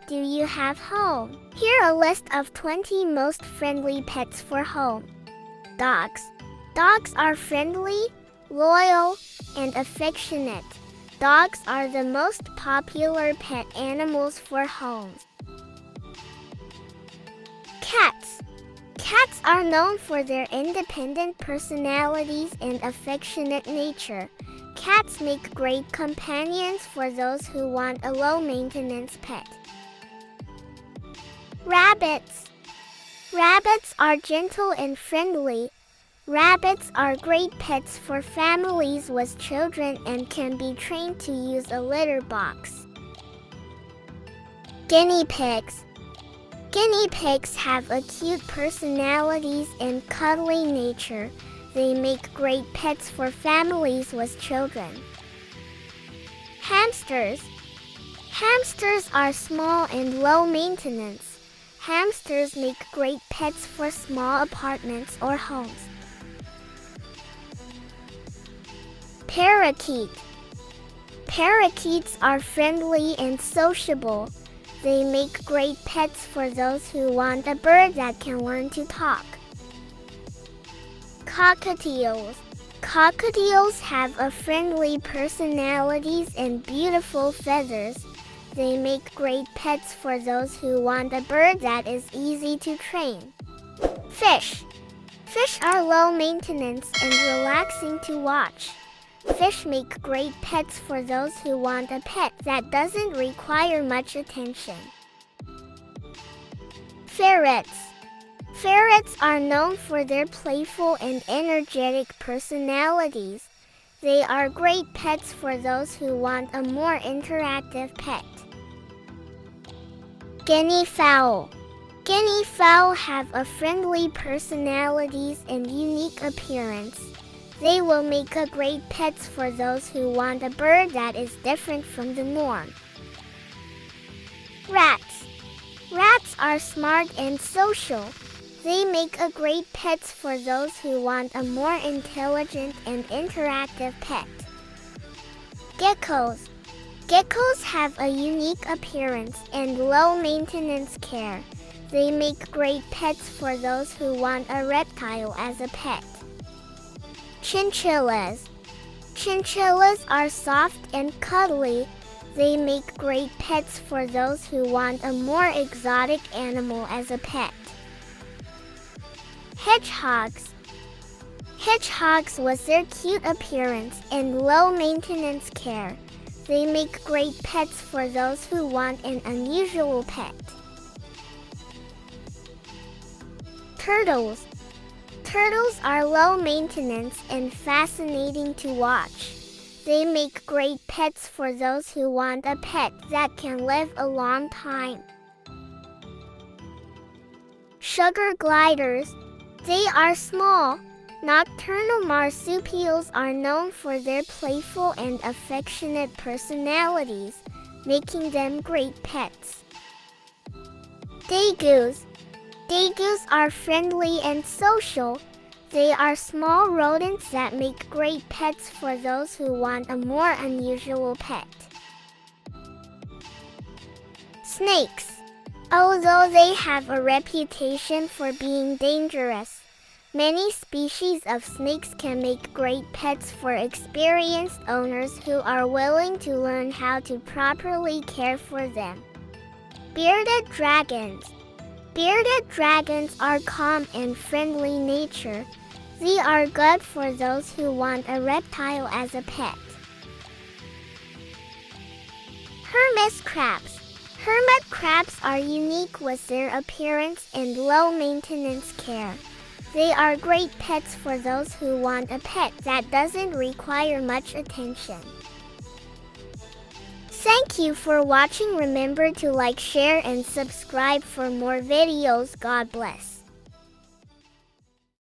do you have home? Here are a list of 20 most friendly pets for home. Dogs. Dogs are friendly, loyal, and affectionate. Dogs are the most popular pet animals for homes. Cats. Cats are known for their independent personalities and affectionate nature. Cats make great companions for those who want a low-maintenance pet. Rabbits. Rabbits are gentle and friendly. Rabbits are great pets for families with children and can be trained to use a litter box. Guinea pigs. Guinea pigs have a cute personalities and cuddly nature. They make great pets for families with children. Hamsters. Hamsters are small and low maintenance. Hamsters make great pets for small apartments or homes. Parakeet. Parakeets are friendly and sociable. They make great pets for those who want a bird that can learn to talk. Cockatiels. Cockatiels have a friendly personalities and beautiful feathers. They make great pets for those who want a bird that is easy to train. Fish. Fish are low maintenance and relaxing to watch. Fish make great pets for those who want a pet that doesn't require much attention. Ferrets. Ferrets are known for their playful and energetic personalities. They are great pets for those who want a more interactive pet. Guinea fowl. Guinea fowl have a friendly personalities and unique appearance. They will make a great pets for those who want a bird that is different from the norm. Rats. Rats are smart and social. They make a great pets for those who want a more intelligent and interactive pet. Geckos. Geckos have a unique appearance and low maintenance care. They make great pets for those who want a reptile as a pet. Chinchillas. Chinchillas are soft and cuddly. They make great pets for those who want a more exotic animal as a pet. Hedgehogs. Hedgehogs, with their cute appearance and low maintenance care, they make great pets for those who want an unusual pet. Turtles. Turtles are low maintenance and fascinating to watch. They make great pets for those who want a pet that can live a long time. Sugar gliders. They are small. Nocturnal marsupials are known for their playful and affectionate personalities, making them great pets. Dagoos. Dagoos are friendly and social. They are small rodents that make great pets for those who want a more unusual pet. Snakes. Although they have a reputation for being dangerous, many species of snakes can make great pets for experienced owners who are willing to learn how to properly care for them. Bearded dragons. Bearded dragons are calm and friendly nature. They are good for those who want a reptile as a pet. Hermit crabs. Hermit crabs are unique with their appearance and low maintenance care. They are great pets for those who want a pet that doesn't require much attention. Thank you for watching. Remember to like, share, and subscribe for more videos. God bless.